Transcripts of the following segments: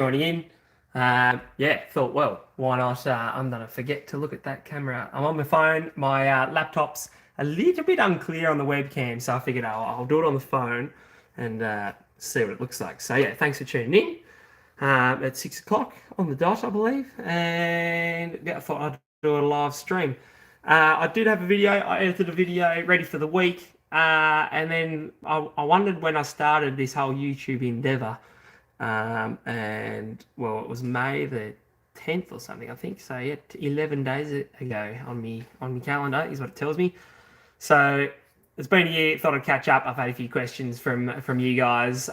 joining in. Yeah, thought, well, why not? I'm going to forget to look at that camera. I'm on my phone. My laptop's a little bit unclear on the webcam, so I figured I'll do it on the phone and see what it looks like. So, yeah, thanks for tuning in. At 6 o'clock on the dot, I believe. And yeah, I thought I'd do a live stream. I did have a video. I edited a video ready for the week. And then I wondered when I started this whole YouTube endeavor. And well, it was May the 10th or something, I think. So yeah, 11 days ago on me calendar is what it tells me. So it's been a year. Thought I'd catch up. I've had a few questions from you guys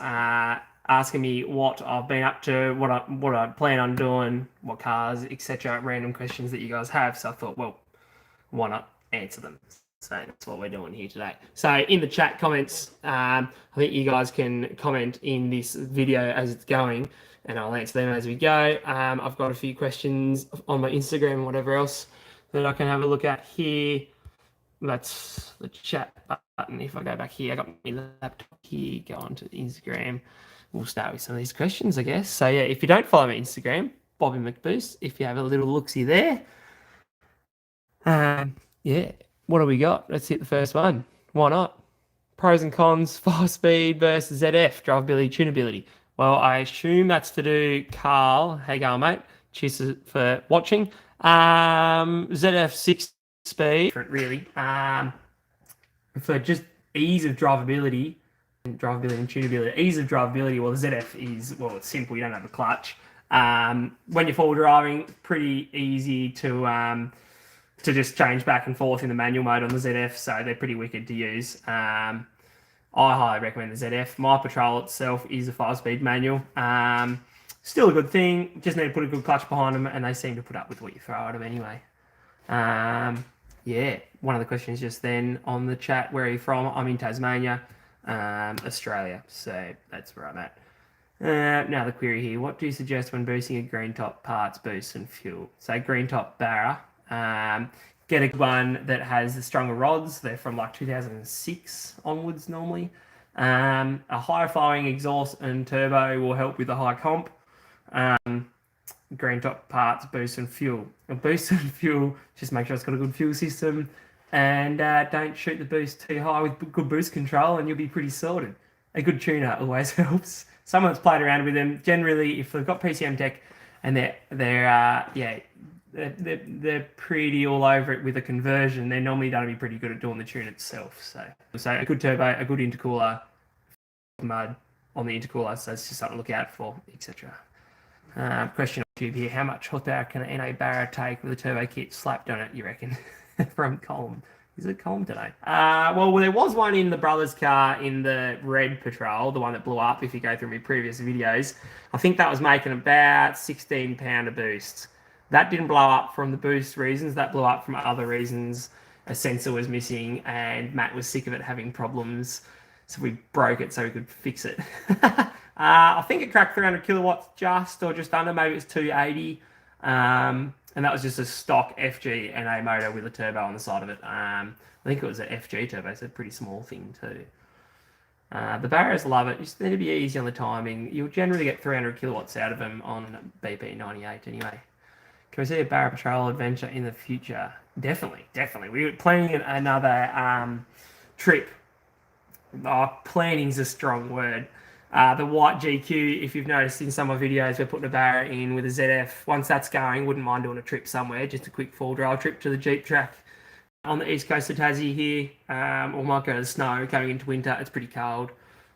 asking me what I've been up to, what I plan on doing, what cars, etc. Random questions that you guys have. So I thought, well, why not answer them? So that's what we're doing here today. So in the chat comments, I think you guys can comment in this video as it's going, and I'll answer them as we go. I've got a few questions on my Instagram and whatever else that I can have a look at here. That's the chat button. If I go back here, I got my laptop here, go on to Instagram. We'll start with some of these questions, I guess. So yeah, if you don't follow my Instagram, Bobby McBoost, if you have a little look-see there. Yeah, what do we got? Let's hit the first one. Why not? Pros and cons, 5-speed versus ZF, drivability, tunability. Well, I assume that's to do, Carl. Hey, go, mate. Cheers for watching. ZF 6-speed, really. For just ease of drivability and tunability. Ease of drivability, well, the ZF is, well, it's simple. You don't have a clutch. When you're four-wheel driving, pretty easy to just change back and forth in the manual mode on the ZF, so they're pretty wicked to use. I highly recommend the ZF. My Patrol itself is a 5-speed manual. Still a good thing, just need to put a good clutch behind them, and they seem to put up with what you throw at them anyway. Yeah, one of the questions just then on the chat, where are you from? I'm in Tasmania, Australia, so that's where I'm at. Now the query here, what do you suggest when boosting a green top parts, boost and fuel? So green top Barra. Get a one that has the stronger rods. They're from like 2006 onwards normally. A higher flowing exhaust and turbo will help with the high comp. Green top parts, boost and fuel. Boost and fuel, just make sure it's got a good fuel system, and don't shoot the boost too high with good boost control, and you'll be pretty sorted. A good tuner always helps. Someone that's played around with them, generally, if they've got PCM tech and they're pretty all over it with a conversion, they're normally going to be pretty good at doing the tune itself. So a good turbo, a good intercooler, mud on the intercooler, so it's just something to look out for, etc. Question on YouTube here, how much horsepower can an NA Barra take with a turbo kit slapped on it, you reckon? From Colm. Is it Colm today? Well, there was one in the brother's car in the red Patrol, the one that blew up, if you go through my previous videos. I think that was making about 16 pound a boost. That didn't blow up from the boost reasons. That blew up from other reasons. A sensor was missing and Matt was sick of it having problems. So we broke it so we could fix it. I think it cracked 300 kilowatts just under. Maybe it was 280. And that was just a stock FG NA motor with a turbo on the side of it. I think it was an FG turbo, so a pretty small thing too. The Barras love it. You just need to be easy on the timing. You'll generally get 300 kilowatts out of them on BP98 anyway. Can we see a Barra Patrol adventure in the future? Definitely. We're planning another trip. Planning's a strong word. The white GQ, if you've noticed in some of my videos, we're putting a Barra in with a ZF. Once that's going, wouldn't mind doing a trip somewhere, just a quick full drive trip to the Jeep track on the east coast of Tassie here. Or might go to the snow coming into winter. It's pretty cold.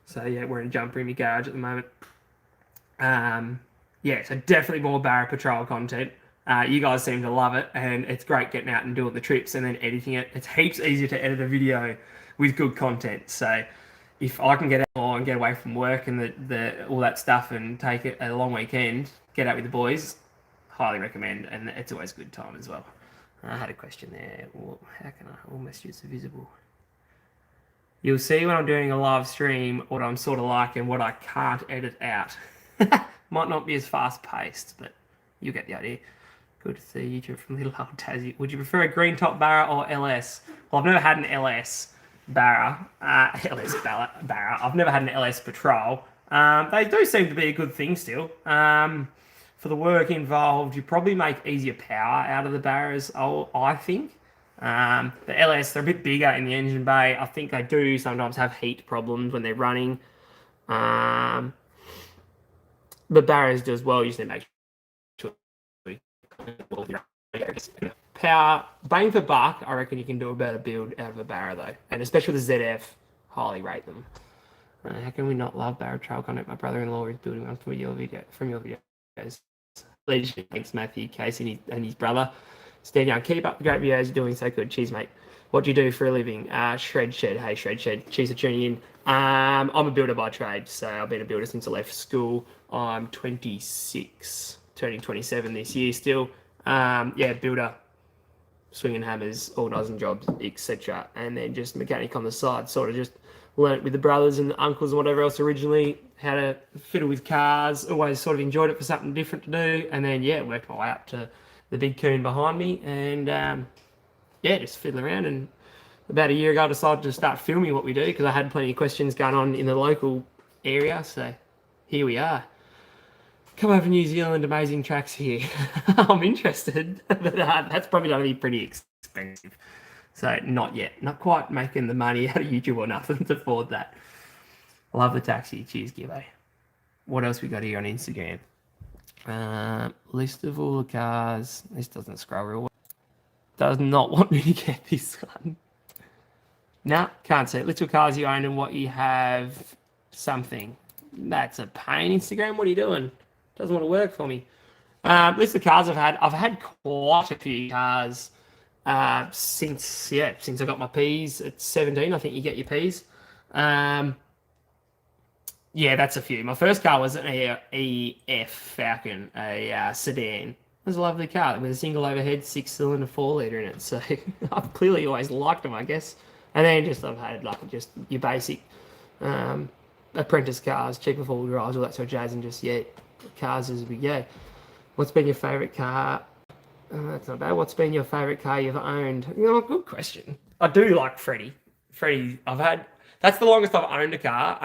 So yeah, we're in a jumper in my garage at the moment. Yeah, so definitely more Barra Patrol content. You guys seem to love it, and it's great getting out and doing the trips and then editing it. It's heaps easier to edit a video with good content. So if I can get out and get away from work and all that stuff and take it a long weekend, get out with the boys, highly recommend, and it's always a good time as well. I had a question there. How can all messages are visible? You'll see when I'm doing a live stream what I'm sort of like and what I can't edit out. Might not be as fast paced, but you get the idea. Good to see you from little old Tassie. Would you prefer a green top Barra or LS? Well, I've never had an LS Barra. Barra. I've never had an LS Patrol. They do seem to be a good thing still. For the work involved, you probably make easier power out of the Barras, I think. The LS, they're a bit bigger in the engine bay. I think they do sometimes have heat problems when they're running. The Barras do as well. You just need to make sure. Power, bang for buck, I reckon you can do a better build out of a Barra though. And especially with the ZF, highly rate them. How can we not love Barra trail content? My brother-in-law is building one from your videos. Leadership, thanks Matthew, Casey, and his brother. Stand down, keep up the great videos. You're doing so good. Cheers, mate. What do you do for a living? Shred Shed. Hey, Shred Shed. Cheers for tuning in. I'm a builder by trade, so I've been a builder since I left school. I'm 26, turning 27 this year still. Yeah, builder, swinging hammers, organising jobs, etc. And then just mechanic on the side. Sort of just learnt with the brothers and the uncles and whatever else originally how to fiddle with cars. Always sort of enjoyed it for something different to do. And then, yeah, worked my way up to the big coon behind me. And, yeah, just fiddle around. And about a year ago, I decided to start filming what we do because I had plenty of questions going on in the local area. So here we are. Come over to New Zealand, amazing tracks here. I'm interested, but that's probably going to be pretty expensive. So not yet. Not quite making the money out of YouTube or nothing to afford that. Love the taxi. Cheers, Gibbo. What else we got here on Instagram? List of all the cars. This doesn't scroll real well. Does not want me to get this one. No, can't see it. List of cars you own and what you have. Something. That's a pain. Instagram, what are you doing? Doesn't want to work for me. List of cars I've had. I've had quite a few cars since I got my Ps at 17. I think you get your Ps. Yeah, that's a few. My first car was an EF Falcon, a sedan. It was a lovely car with a single overhead 6-cylinder 4-litre in it. So I've clearly always liked them, I guess. And then I've had like just your basic apprentice cars, cheaper 4-wheel drives, all that sort of jazz, and just cars as we go. What's been your favourite car? That's not bad. What's been your favourite car you've owned? Good question. I do like Freddie. That's the longest I've owned a car.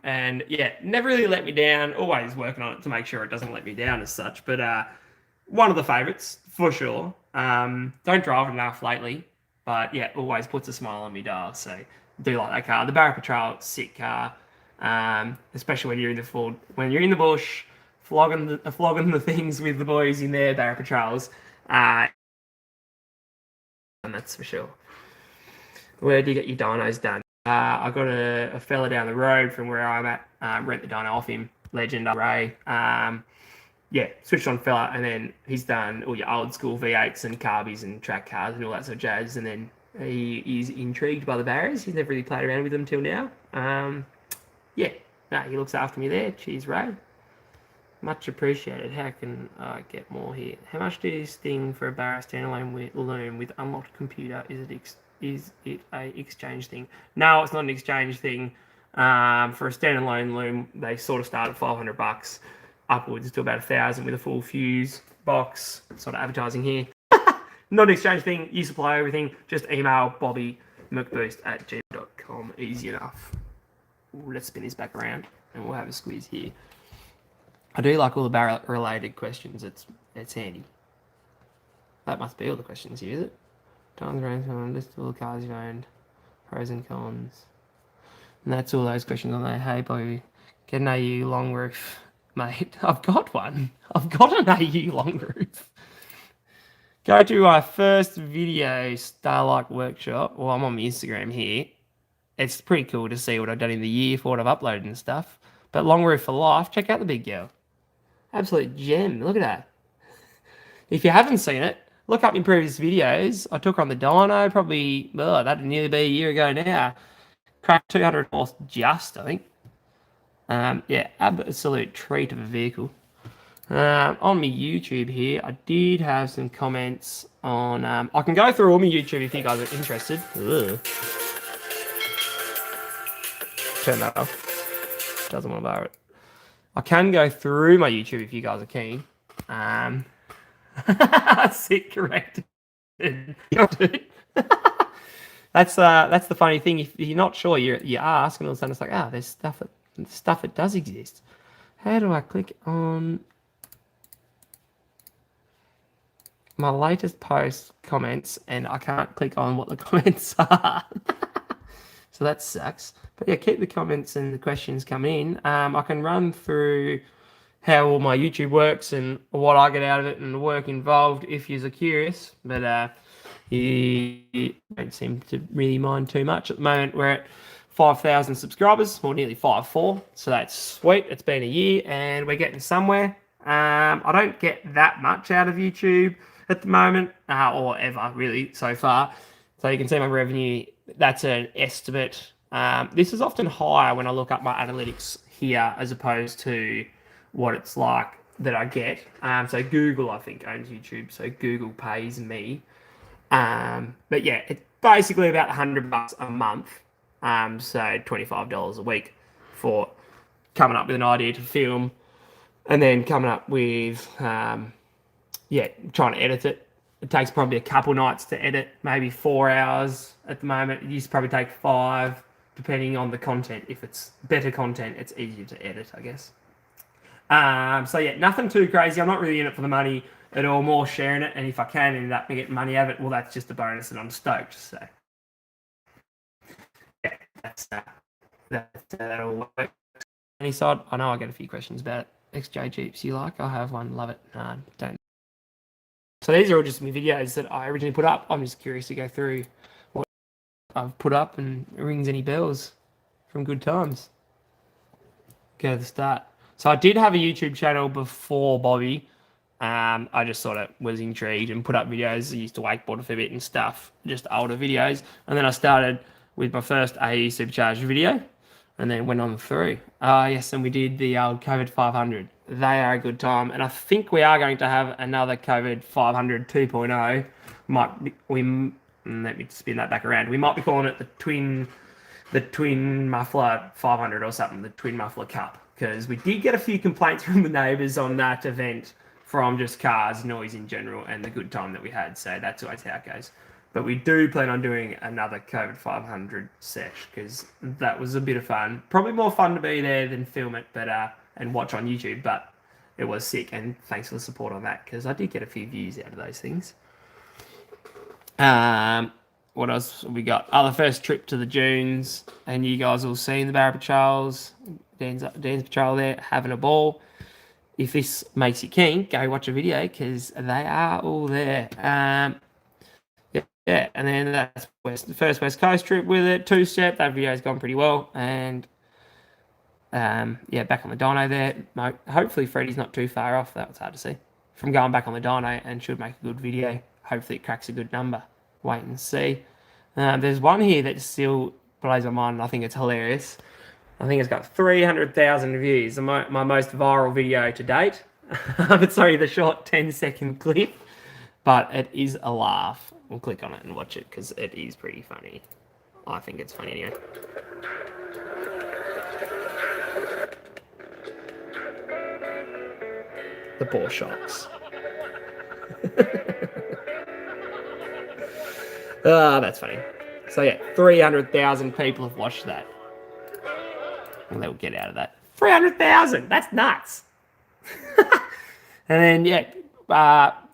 And yeah, never really let me down. Always working on it to make sure it doesn't let me down as such. But one of the favourites, for sure. Don't drive enough lately. But yeah, always puts a smile on me dial. So do like that car. The Barra Patrol, sick car. Especially when you're in the bush, flogging the things with the boys in their Barra Patrols. And that's for sure. Where do you get your dynos done? I got a fella down the road from where I'm at, rent the dyno off him, legend, Ray. Yeah, switched on fella, and then he's done all your old school V8s and carbies and track cars and all that sort of jazz, and then he is intrigued by the Barras. He's never really played around with them till now. Yeah, no, he looks after me there. Cheers, Ray. Much appreciated. How can I get more here? How much do this thing for a Barra standalone loom with unlocked computer? Is it a exchange thing? No, it's not an exchange thing. For a standalone loom, they sort of start at $500 upwards to about 1,000 with a full fuse box. Sort of advertising here. Not an exchange thing. You supply everything. Just email Bobby McBoost@gmail.com. Easy enough. Ooh, let's spin this back around and we'll have a squeeze here. I do like all the Barra related questions. It's handy. That must be all the questions here, is it? Times range on list of all the cars you owned, pros and cons. And that's all those questions on there. Hey, Bobby, get an AU long roof, mate. I've got one. I've got an AU long roof. Go to my first video, Starlight Workshop. Well, I'm on my Instagram here. It's pretty cool to see what I've done in the year for what I've uploaded and stuff. But long roof for life, check out the big girl. Absolute gem. Look at that. If you haven't seen it, look up in previous videos. I took her on the dyno, probably, that'd nearly be a year ago now. Cracked 200 horse just, I think. Yeah, absolute treat of a vehicle. On my YouTube here, I did have some comments on... I can go through all my YouTube if you guys are interested. Ugh. Turn that off. Doesn't want to borrow it. I can go through my YouTube if you guys are keen. Sit corrected. That's the funny thing. If you're not sure, you ask, and all of a sudden it's like, there's stuff that stuff that does exist. How do I click on my latest post comments and I can't click on what the comments are? So that sucks. But yeah, keep the comments and the questions coming in. I can run through how all my YouTube works and what I get out of it and the work involved if you're curious. But you don't seem to really mind too much. At the moment, we're at 5,000 subscribers, or nearly 5,400. So that's sweet. It's been a year and we're getting somewhere. I don't get that much out of YouTube at the moment, or ever really so far. So you can see my revenue. That's an estimate. This is often higher when I look up my analytics here as opposed to what it's like that I get. So Google, I think, owns YouTube. So Google pays me. But yeah, it's basically about $100 a month. So $25 a week for coming up with an idea to film and then coming up with, trying to edit it. It takes probably a couple nights to edit, maybe 4 hours at the moment. It used to probably take 5, depending on the content. If it's better content, it's easier to edit, I guess. So yeah, nothing too crazy. I'm not really in it for the money at all, more sharing it. And if I can end up getting money out of it, well, that's just a bonus and I'm stoked. So yeah, that'll work. Any side, I know I get a few questions about it. XJ Jeeps you like? I have one, love it. No, don't. So these are all just my videos that I originally put up. I'm just curious to go through what I've put up and it rings any bells from good times. Go to the start. So I did have a YouTube channel before Bobby. I just sort of was intrigued and put up videos. I used to wakeboard for a bit and stuff, just older videos. And then I started with my first AE Supercharged video and then went on through. Yes, and we did the old COVID 500. They are a good time. And I think we are going to have another COVID 500 2.0. Let me spin that back around. We might be calling it the twin muffler 500 or something, the twin muffler cup. Because we did get a few complaints from the neighbours on that event from just cars, noise in general, and the good time that we had. So that's always how it goes. But we do plan on doing another COVID 500 sesh because that was a bit of fun. Probably more fun to be there than film it, but and watch on YouTube. But it was sick, and thanks for the support on that because I did get a few views out of those things. What else have we got? The first trip to the dunes, and you guys will see in the Barra Patrols. Dan's patrol there, having a ball. If this makes you keen, go watch a video because they are all there. Yeah, and then that's the first West Coast trip with it, 2-step. That video's gone pretty well, and back on the dyno there. Hopefully Freddie's not too far off. That was hard to see from going back on the dyno, and should make a good video. Hopefully it cracks a good number. Wait and see. There's one here that still blows my mind, and I think it's hilarious. I think it's got 300,000 views. My most viral video to date. It's only the short 10-second clip, but it is a laugh. We'll click on it and watch it because it is pretty funny. I think it's funny anyway. The ball shots. That's funny. So yeah, 300,000 people have watched that. And they'll get out of that. 300,000! That's nuts! And then,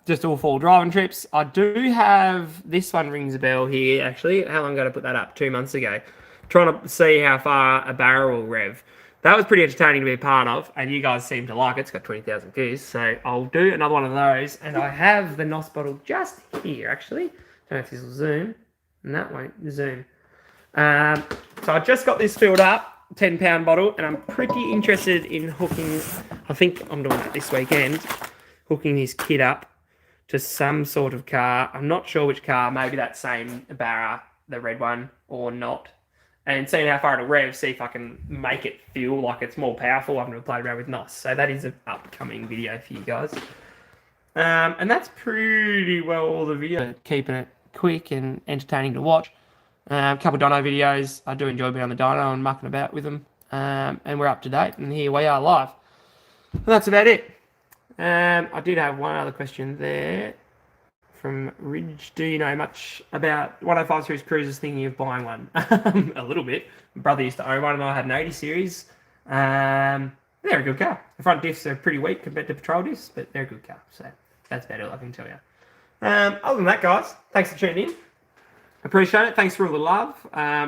just all 4 driving trips. I do have, this one rings a bell here, actually. How long ago did I put that up? 2 months ago. Trying to see how far a barrel will rev. That was pretty entertaining to be a part of, and you guys seem to like it. It's got 20,000 views, so I'll do another one of those. And I have the NOS bottle just here, actually. Don't know if this will zoom. And that won't zoom. So I just got this filled up. 10-pound bottle, and I'm pretty interested in hooking, I think I'm doing that this weekend, hooking this kit up to some sort of car. I'm not sure which car, maybe that same Barra, the red one, or not. And seeing how far it'll rev, see if I can make it feel like it's more powerful. I've never played around with NOS, so that is an upcoming video for you guys. And that's pretty well all the video. Keeping it quick and entertaining to watch. A couple of dyno videos. I do enjoy being on the dyno and mucking about with them. And we're up to date, and here we are live. And that's about it. I did have one other question there from Ridge. Do you know much about 105 Series Cruisers? Thinking of buying one? A little bit. My brother used to own one, and I had an 80 Series. They're a good car. The front diffs are pretty weak compared to petrol diffs, but they're a good car. So that's about all I can tell you. Other than that, guys, thanks for tuning in. Appreciate it. Thanks for all the love.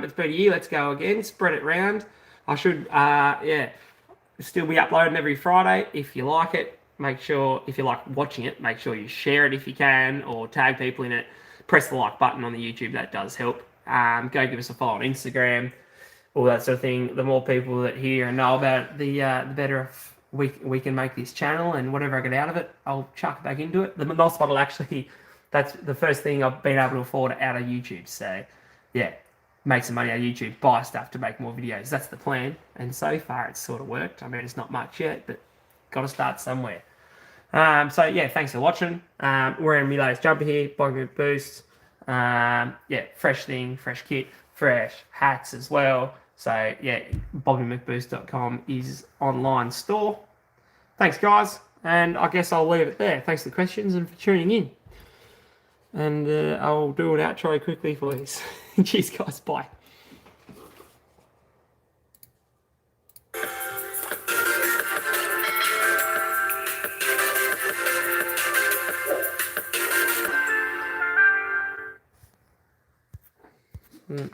It's been a year. Let's go again. Spread it round. I should, still be uploading every Friday. If you like it, make sure, if you like watching it, make sure you share it if you can, or tag people in it. Press the like button on the YouTube. That does help. Go give us a follow on Instagram, all that sort of thing. The more people that hear and know about it, the better we can make this channel, and whatever I get out of it, I'll chuck back into it. The NOS model, actually, that's the first thing I've been able to afford out of YouTube. So, yeah, make some money out of YouTube, buy stuff to make more videos. That's the plan. And so far, it's sort of worked. I mean, it's not much yet, but got to start somewhere. So, yeah, thanks for watching. Wearing my latest jumper here, McBoost. Fresh thing, fresh kit, fresh hats as well. So, yeah, BobbyMcBoost.com is online store. Thanks, guys. And I guess I'll leave it there. Thanks for the questions and for tuning in. And I'll do an outro quickly for you. Cheers, guys. Bye. Mm.